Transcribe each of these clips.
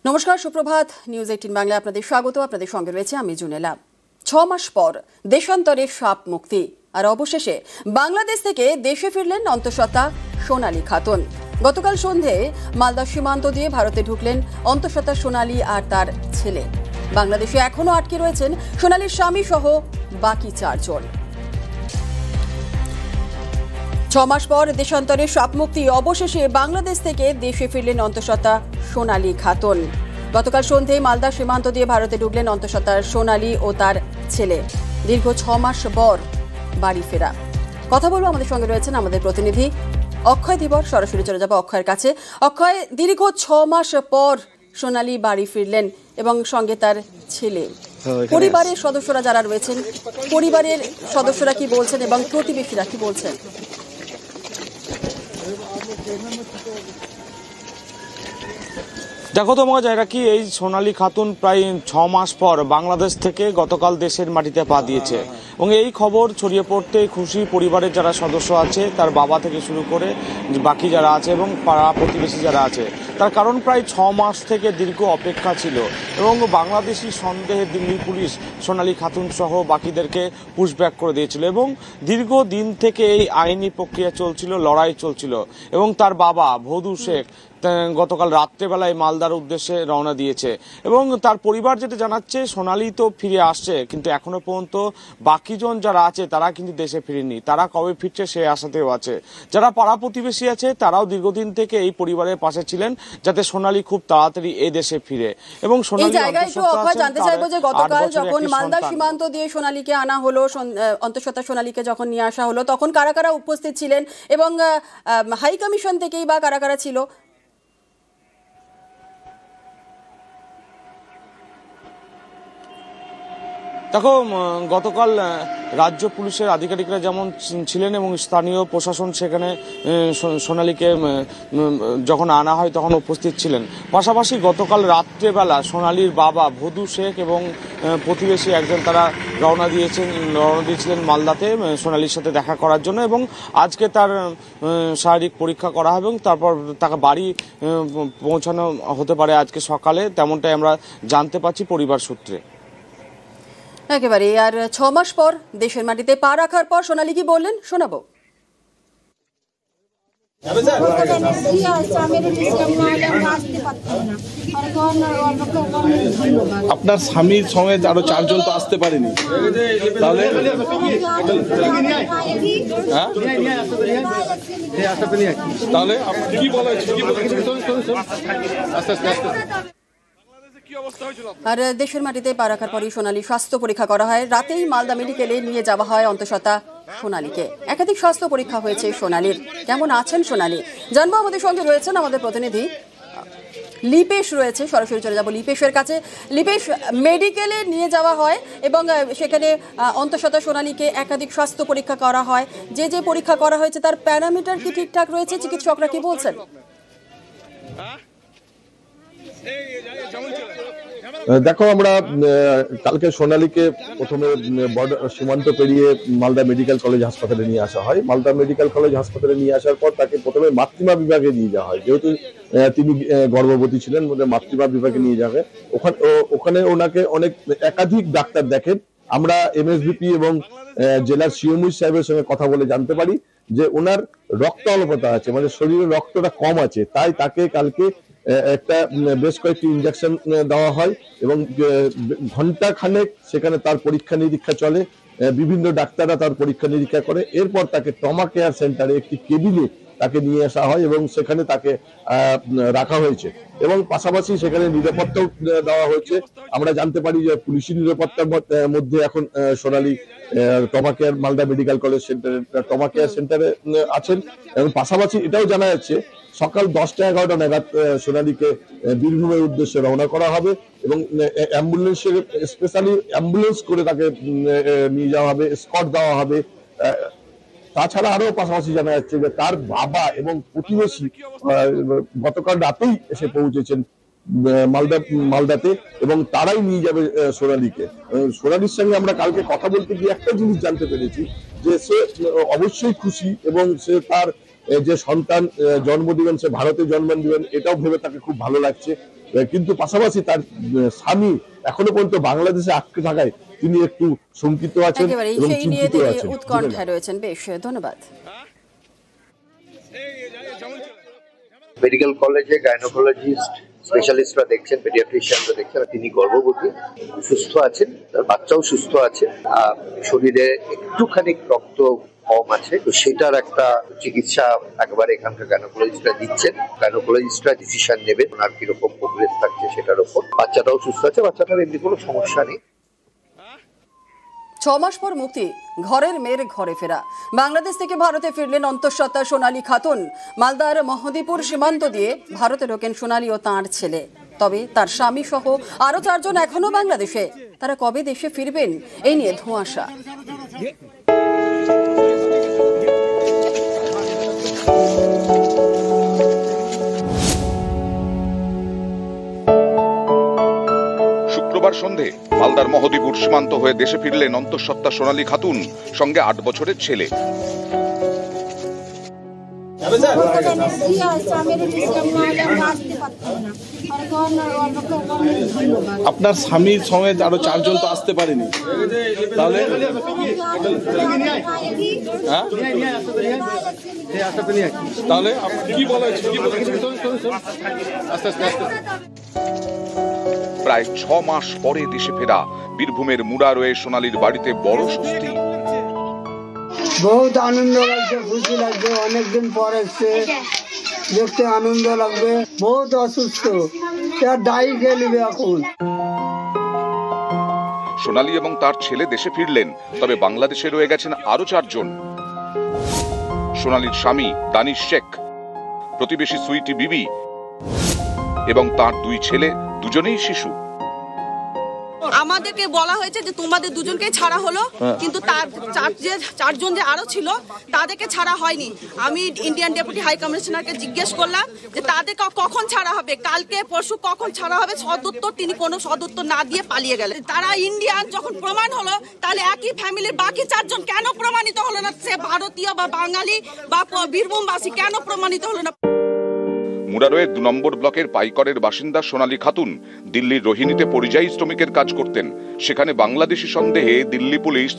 নমস্কার, সুপ্রভাত। নিউজ 18 বাংলায় আপনাদের স্বাগত। আপনাদের সঙ্গে রয়েছে আমি জুনেলা। 6 মাস পর দেশান্তরে সাপ মুক্তি, আর অবশেষে বাংলাদেশ থেকে দেশে ফিরলেন অন্তঃসত্ত্বা সোনালী খাতুন। গতকাল সন্ধে মালদা সীমান্ত দিয়ে ভারতে ঢুকলেন অন্তঃসত্ত্বা সোনালী আর তার ছেলে। বাংলাদেশে এখনও আটকে রয়েছেন সোনালীর স্বামী সহ বাকি 4 জন। 6 মাস পর দেশান্তরে সাপ মুক্তি, অবশেষে বাংলাদেশ থেকে দেশে ফিরলেন অন্তঃসত্ত্বা সোনালী খাতুন। গতকাল সন্ধে মালদা সীমান্ত দিয়ে ভারতে ঢুকলেন অন্তঃসত্ত্বা সোনালী ও তার ছেলে। দীর্ঘ 6 মাস পর বাড়ি ফেরা। কথা বলবো, আমাদের সঙ্গে রয়েছেন আমাদের প্রতিনিধি অক্ষয় ধীবর। সরাসরি চলে যাবো অক্ষয়ের কাছে। অক্ষয়, দীর্ঘ 6 মাস পর সোনালী বাড়ি ফিরলেন এবং সঙ্গে তার ছেলে। পরিবারের সদস্যরা যারা রয়েছেন, পরিবারের সদস্যরা কি বলছেন এবং প্রতিবেশীরা কি বলছেন? দেখো তোমাকে জায়গা কি, এই সোনালী খাতুন প্রায় 6 মাস পর বাংলাদেশ থেকে গতকাল দেশের মাটিতে পা দিয়েছে এবং এই খবর ছড়িয়ে পড়তে খুশি পরিবারের যারা সদস্য আছে, তার বাবা থেকে শুরু করে বাকি যারা আছে এবং পাড়া প্রতিবেশী যারা আছে। তার কারণ প্রায় 6 মাস থেকে দীর্ঘ অপেক্ষা ছিল এবং বাংলাদেশি সন্দেহে দিল্লি পুলিশ সোনালী খাতুন সহ বাকিদেরকে পুশব্যাক করে দিয়েছিল এবং দীর্ঘ দিন থেকে এই আইনি প্রক্রিয়া চলছিল, লড়াই চলছিল এবং তার বাবা ভদু শেখ গতকাল রাত্রেবেলায় মালদার উদ্দেশ্যে রওনা দিয়েছে এবং তার পরিবার যেটা জানাচ্ছে, সোনালী তো ফিরে আসছে কিন্তু এখনো পর্যন্ত বাকিজন যারা আছে তারা কিন্তু দেশে ফিরেনি। তারা কবে ফিরছে সে আশাতেও আছে। যারা পাড়া প্রতিবেশী আছে তারাও দীর্ঘদিন থেকে এই পরিবারের পাশে ছিলেন যাতে সোনালী খুব তাড়াতাড়ি এই দেশে ফিরে। এবং সোনালী জানতে চাইবো যে গতকাল যখন মালদা সীমান্ত দিয়ে সোনালীকে আনা হলো, অন্তঃসত্ত্বা সোনালীকে যখন নিয়ে আসা হলো, তখন কারা কারা উপস্থিত ছিলেন এবং হাই কমিশন থেকেই বা কারা কারা ছিল? দেখো, গতকাল রাজ্য পুলিশের আধিকারিকরা যেমন ছিলেন এবং স্থানীয় প্রশাসন সেখানে সোনালীকে যখন আনা হয় তখন উপস্থিত ছিলেন। পাশাপাশি গতকাল রাত্রেবেলা সোনালীর বাবা ভদু শেখ এবং প্রতিবেশী একজন তারা রওনা দিয়েছিলেন মালদাতে সোনালীর সাথে দেখা করার জন্য এবং আজকে তার শারীরিক পরীক্ষা করা হবে এবং তারপর তাকে বাড়ি পৌঁছানো হতে পারে আজকে সকালে, তেমনটাই আমরা জানতে পারছি পরিবার সূত্রে। একেবারে। আর 6 মাস পর দেশের মাটিতে পা রাখার পর সোনালী কি বললেন শোনাবো। আপনার স্বামীর সঙ্গে আরো 4 জন তো আসতে পারেনি, তাহলে তাহলে কি বলা হয়েছে? আর দেশের মাটিতে পা রাখার পরই সোনালী স্বাস্থ্য পরীক্ষা করা হয়। রাতেই মালদা মেডিকেলে নিয়ে যাওয়া হয় অন্তঃসত্ত্বা সোনালীকে। একাধিক স্বাস্থ্য পরীক্ষা হয়েছে সোনালীর। কেমন আছেন সোনালী জানবো। আমাদের সঙ্গে রয়েছেন আমাদের প্রতিনিধি লিপেশ রয়েছে। সরাসরি চলে যাবো লিপেশের কাছে। লিপেশ, মেডিকেলে নিয়ে যাওয়া হয় এবং সেখানে অন্তঃসত্ত্বা সোনালীকে একাধিক স্বাস্থ্য পরীক্ষা করা হয়। যে যে পরীক্ষা করা হয়েছে তার প্যারামিটার কি ঠিকঠাক রয়েছে? চিকিৎসকরা কি বলছেন? দেখো, আমরা কালকে সোনালীকে প্রথমে সীমান্ত পেরিয়ে মালদা মেডিকেল কলেজ হাসপাতালে নিয়ে আসা হয়। মালদা মেডিকেল কলেজ হাসপাতালে নিয়ে আসার পর তাকে প্রথমে মাতৃমা বিভাগে নিয়ে যাওয়া হয়, যেহেতু তিনি গর্ভবতী ছিলেন। মাতৃমা বিভাগে নিয়ে যাওয়া হয়। ওখানে ওনাকে একাধিক ডাক্তার দেখেন। আমরা এমএসভিপি এবং জেলার সিএমই সাহেবের সঙ্গে কথা বলে জানতে পারি যে ওনার রক্ত অল্পতা আছে, মানে শরীরে রক্তটা কম আছে, তাই তাকে কালকে একটা বেশ কয়েকটি ইনজেকশন দেওয়া হয় এবং ঘন্টা খানেক সেখানে তার পরীক্ষা নিরীক্ষা চলে। বিভিন্ন ডাক্তাররা তার পরীক্ষা নিরীক্ষা করে। এরপর তাকে ট্রমা কেয়ার সেন্টারে একটি কেবিনে তাকে নিয়ে আসা হয় এবং সেখানে তাকে রাখা হয়েছে এবং পাশাপাশি সেখানে নিরাপত্তাও দেওয়া হয়েছে। আমরা জানতে পারি যে পুলিশি নিরাপত্তার মধ্যে এখন Sonali trauma care Malda medical college সেন্টারে ট্রমা কেয়ার সেন্টারে আছেন এবং পাশাপাশি এটাও জানা যাচ্ছে সকাল 10টা-11টা নাগাদ সোনালীকে বীরভূমের উদ্দেশ্যে রওনা করা হবে এবং অ্যাম্বুলেন্সের স্পেশালি অ্যাম্বুলেন্স করে তাকে নিয়ে যাওয়া হবে, স্কট দেওয়া হবে। তাছাড়া আরো পাশাপাশি জানা যাচ্ছে যে তার বাবা এবং প্রতিবেশী গতকাল রাতেই এসে পৌঁছেছেন মালদাতে এবং তারাই নিয়ে যাবে সোনালীকে। সোনালীর সঙ্গে আমরা কালকে কথা বলতে গিয়ে একটা জিনিস জানতে পেরেছি যে সে অবশ্যই খুশি এবং সে তার যে সন্তান জন্ম দিবেন, সে ভারতে জন্ম দিবেন, এটাও ভেবে তাকে খুব ভালো লাগছে। কিন্তু পাশাপাশি তার স্বামী এখনো পর্যন্ত বাংলাদেশে আটকে থাকায় তিনি একটু শঙ্কিত আছেন এবং চিন্তিত আছেন। উৎকণ্ঠায় রয়েছেন। বেশ, ধন্যবাদ। মেডিকেল কলেজে গাইনোকোলজিস্ট স্পেশালিস্টরা দেখছেন, পেডিয়াট্রিশিয়ানরা দেখছেন, তিনি গর্ভবতী, সুস্থ আছেন, তার বাচ্চাও সুস্থ আছে। শরীরে একটুখানি রক্ত কম আছে, তো সেটার একটা চিকিৎসা একবারে এখানকার গাইনোকোলজিস্টরা দিচ্ছেন। গাইনোকোলজিস্টরা ডিসিশন নেবেন আর কিরকম প্রোগ্রেস থাকছে সেটার উপর। বাচ্চাটাও সুস্থ আছে, বাচ্চাটার এমনি কোনো সমস্যা নেই। 6 মাস পর মুক্তি, ঘরের মেয়ের ঘরে ফেরা। বাংলাদেশ থেকে ভারতে ফিরলেন অন্তঃসত্ত্বা সোনালী খাতুন। মালদার মহদীপুর সীমান্ত দিয়ে ভারতে ঢোকেন সোনালী ও তাঁর ছেলে। তবে তার স্বামী সহ আরো 4 জন এখনো বাংলাদেশে। তারা কবে দেশে ফিরবেন এই নিয়ে ধোঁয়াশা। শুক্রবার সন্ধে মালদার মহদীপুর সীমান্ত হয়ে দেশে ফিরলেন অন্তঃসত্ত্বা সোনালী খাতুন, সঙ্গে 8 বছরের ছেলে। আপনার স্বামীর সঙ্গে আরো 4 জন তো আসতে পারেনি, তাহলে তাহলে কি বলা হয়েছে? প্রায় 6 মাস পরে দেশে ফেরা। বীরভূমের মুরারোয়ে সোনালীর বাড়িতে বড় স্বস্তি। বহুত আনন্দ লাগছে, খুশি লাগছে, অনেকদিন পর এসছে, দেখতে আনন্দ লাগবে। বহুত অসুস্থ, ডাই খেলবে এখন। সোনালী এবং তার ছেলে দেশে ফিরলেন, তবে বাংলাদেশে রয়ে গেছেন আরো 4 জন। সোনালীর স্বামী দানিশ শেখ, প্রতিবেশী সুইটি বিবি এবং তার 2 ছেলে, দুজনেই শিশু। আমাদেরকে বলা হয়েছে যে তোমাদের দুজনকে ছাড়া হলো, কিন্তু তার 4 জন যে আরো ছিল তাদেরকে ছাড়া হয়নি। আমি ইন্ডিয়ান ডেপুটি হাই কমিশনারকে জিজ্ঞেস করলাম যে তাদেরকে কখন ছাড়া হবে, কালকে পরশু কখন ছাড়া হবে সদুত্তর। তিনি কোনো সদুত্তর না দিয়ে পালিয়ে গেলেন। তারা ইন্ডিয়ান যখন প্রমাণ হলো, তাহলে একই ফ্যামিলির বাকি 4 জন কেন প্রমাণিত হলো না? সে ভারতীয় বা বাঙালি বা বীরভূমবাসী কেন প্রমাণিত হলো না? মুরারোয়ের 2 নম্বর ব্লকের পাইকরের বাসিন্দা সোনালী খাতুন দিল্লির রোহিণীতে পরিযায়ী শ্রমিকের কাজ করতেন। সেখানে বাংলাদেশি সন্দেহে দিল্লি পুলিশ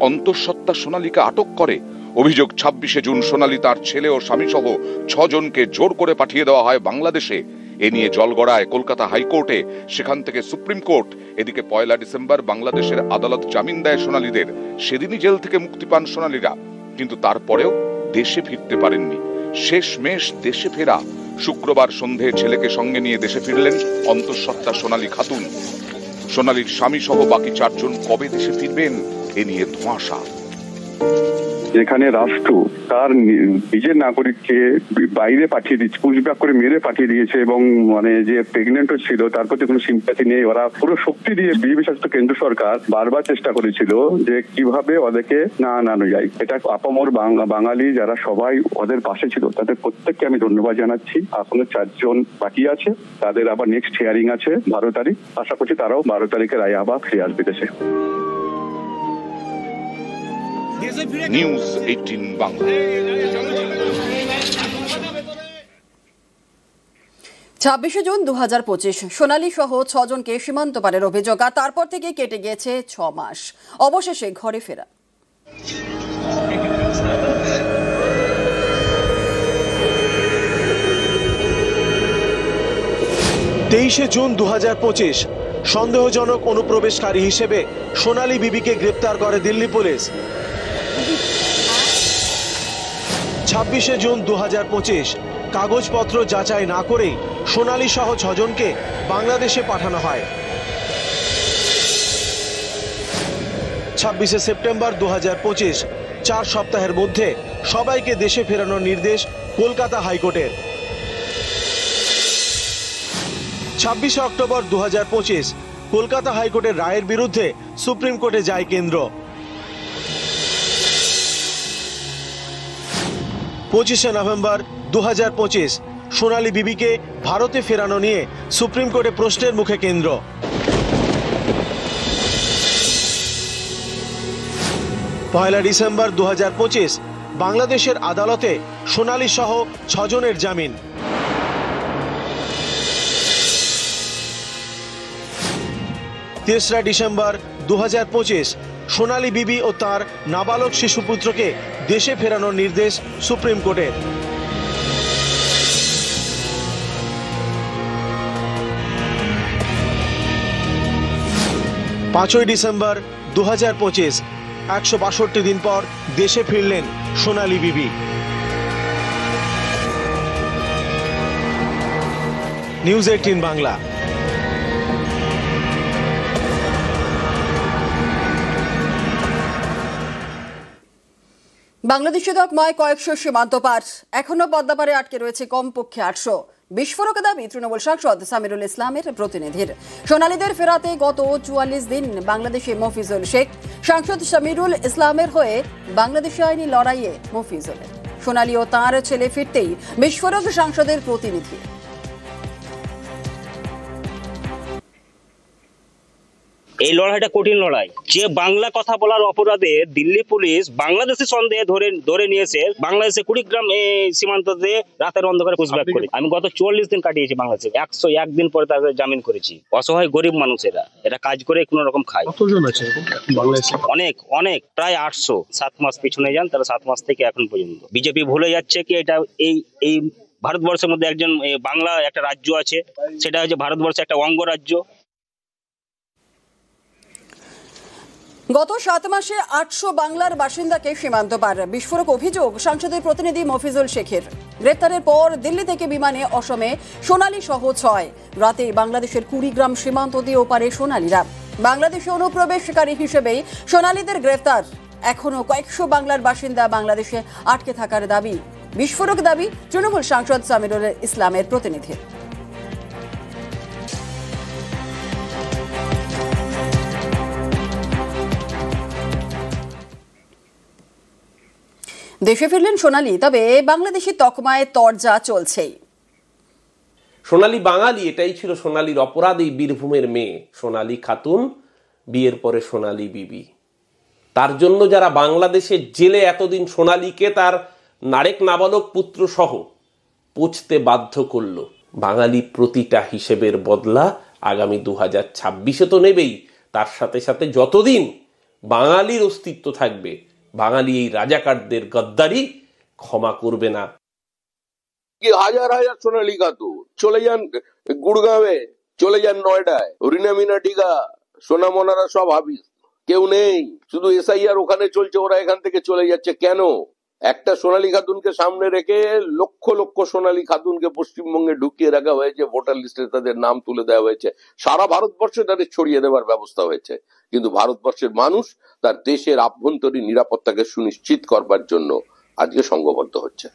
অন্তঃসত্ত্বা সোনালীকে আটক করে। অভিযোগ, 26শে জুন সোনালী তার ছেলে ও স্বামী সহ 6 জনকে জোর করে পাঠিয়ে দেওয়া হয় বাংলাদেশে। এ নিয়ে জলগড়ায় কলকাতা হাইকোর্টে, সেখান থেকে সুপ্রিম কোর্ট। এদিকে 1 ডিসেম্বর বাংলাদেশের আদালত জামিন দেয় সোনালীদের। সেদিনই জেল থেকে মুক্তি পান সোনালীরা, কিন্তু তারপরেও দেশে ফিরতে পারেননি। শেষমেশ দেশে ফেরা। শুক্রবার সন্ধে ছেলেকে সঙ্গে নিয়ে দেশে ফিরলেন অন্তঃসত্ত্বা সোনালী খাতুন। সোনালীর স্বামী সহ বাকি 4 জন কবে দেশে ফিরবেন এ নিয়ে ধোঁয়াশা। যেখানে রাষ্ট্র তার নিজের নাগরিককে বাইরে পাঠিয়ে দিচ্ছে, পুশব্যাক করে মেরে পাঠিয়ে দিয়েছে, এবং মানে যে প্রেগনেন্টও ছিল তার প্রতি কোনো সিম্প্যাথি নেই। ওরা পুরো শক্তি দিয়ে বিজেপি শাসিত কেন্দ্র সরকার বারবার চেষ্টা করেছিল যে কিভাবে ওদেরকে না আনানো যায়। এটা আপামর বাঙালি যারা সবাই ওদের পাশে ছিল, তাদের প্রত্যেককে আমি ধন্যবাদ জানাচ্ছি। এখনো 4 জন বাকি আছে, তাদের আবার নেক্সট হিয়ারিং আছে 12 তারিখ। আশা করছি তারাও 12 তারিখে রায় আবার ফিরে আসবে দেশে। নিউজ 18 বাংলা। 26শে জুন 2025 সোনালী সহ 6 জনকে সীমান্ত পারের অভিযোগ, আর তারপর থেকে কেটে গিয়েছে 6 মাস। অবশেষে ঘরে ফেরা। 23শে জুন 2025 সন্দেহজনক অনুপ্রবেশকারী হিসেবে সোনালী বিবিকে গ্রেপ্তার করে দিল্লি পুলিশ। 26শে জুন 2025 কাগজপত্র যাচাই না করেই সোনালী সহ 6 জনকে বাংলাদেশে পাঠানো হয়। 26শে সেপ্টেম্বর 2025 4 সপ্তাহের মধ্যে সবাইকে দেশে ফেরানোর নির্দেশ কলকাতা হাইকোর্টের। 26শে অক্টোবর 2025 কলকাতা হাইকোর্টের রায়ের বিরুদ্ধে সুপ্রিম কোর্টে যায় কেন্দ্র। 25শে নভেম্বর 2025 সোনালী বিবিকে ভারতে ফেরানো নিয়ে সুপ্রিম কোর্টে প্রশ্নের মুখে কেন্দ্র। 1 ডিসেম্বর 2025 বাংলাদেশের আদালতে সোনালী সহ 6 জনের জামিন। তেসরা ডিসেম্বর 2025 সোনালী বিবি ও তার নাবালক শিশুপুত্রকে দেশে ফেরানোর নির্দেশ সুপ্রিম কোর্টের। 5 ডিসেম্বর 2025 162 দিন পর দেশে ফিরলেন সোনালী বিবি। নিউজ 18 বাংলা। বাংলাদেশে দকমায় কয়েকশো সীমান্ত পার, এখনো পদ্মাপারে আটকে রয়েছে কমপক্ষে 800। বিস্ফোরক দাবি তৃণমূল সাংসদ সামিরুল ইসলামের প্রতিনিধির। সোনালীদের ফেরাতে গত 44 দিন বাংলাদেশে মফিজুল শেখ। সাংসদ সামিরুল ইসলামের হয়ে বাংলাদেশে আইনি লড়াইয়ে মফিজুলের। সোনালী ও তাঁর ছেলে ফিরতেই বিস্ফোরক সাংসদের প্রতিনিধি। এই লড়াইটা কঠিন লড়াই। যে বাংলা কথা বলার অপরাধে দিল্লি পুলিশ বাংলাদেশের সন্দেহে ধরে নিয়েছে বাংলাদেশে কুড়িগ্রাম সীমান্ত দিয়ে রাতের অন্ধকারে পুষব্যাক করে। আমি গত 44 দিন কাটিয়েছি বাংলাদেশে, 101 দিন পরে তাদের জামিন করেছি। অসহায় গরিব মানুষেরা এরা কাজ করে কোন রকম খায়। কতজন আছে বাংলাদেশে? অনেক প্রায় 800। 7 মাস পিছনে যান, তারা 7 মাস থেকে এখন পর্যন্ত। বিজেপি ভুলে যাচ্ছে কি এটা এই ভারতবর্ষের মধ্যে একজন বাংলা একটা রাজ্য আছে, সেটা হচ্ছে ভারতবর্ষের একটা অঙ্গরাজ্য। গত 7 মাসে 800 বাংলার বাসিন্দাকে সীমান্ত পার। বিস্ফোরক অভিযোগ সাংসদের প্রতিনিধি মফিজুল শেখের। গ্রেপ্তারের পর দিল্লি থেকে বিমানে অসমে সোনালী সহ 6। রাতে বাংলাদেশের কুড়িগ্রাম সীমান্ত দিয়ে ওপারে সোনালীরা। বাংলাদেশে অনুপ্রবেশকারী হিসেবেই সোনালীদের গ্রেফতার। এখনো কয়েকশো বাংলার বাসিন্দা বাংলাদেশে আটকে থাকার দাবি। বিস্ফোরক দাবি তৃণমূল সাংসদ সামিরুল ইসলামের প্রতিনিধি। দেশে ফিরলেন সোনালী, তবে বাংলাদেশি তকমায় তরজা চলছেই। সোনালী বাঙালি, এটাই ছিল সোনালীর অপরাধ। এই বীরভূমের মেয়ে সোনালী খাতুন, বিয়ের পরে সোনালী বিবি। তার জন্য যারা বাংলাদেশের জেলে এতদিন সোনালীকে তার নারেক নাবালক পুত্র সহ পচতে বাধ্য করলো, বাঙালি প্রতিটা হিসেবের বদলা আগামী 2026-এ তো নেবেই। তার সাথে সাথে যতদিন বাঙালির অস্তিত্ব থাকবে, বাঙালি এই রাজাকারদের গদ্দারি ক্ষমা করবে না। হাজার হাজার সোনালী খাতুন চলে যান গুড়গাঁওয়ে, চলে যান নয়ডায়, রিনা মিনা ডিগা, সোনামনারা সব হাবিস, কেউ নেই। শুধু এসআইআর ওখানে চলছে, ওরা এখান থেকে চলে যাচ্ছে কেন? একটা সোনালী খাতুনকে সামনে রেখে লক্ষ লক্ষ সোনালী খাতুনকে পশ্চিমবঙ্গে ঢুকিয়ে রাখা হয়েছে, ভোটার লিস্টে তাদের নাম তুলে দেওয়া হয়েছে, সারা ভারতবর্ষে তাদের ছড়িয়ে দেওয়ার ব্যবস্থা হয়েছে। কিন্তু ভারতবর্ষের মানুষ তার দেশের আভ্যন্তরীণ নিরাপত্তাকে সুনিশ্চিত করবার জন্য আজকে সংঘবদ্ধ হচ্ছে।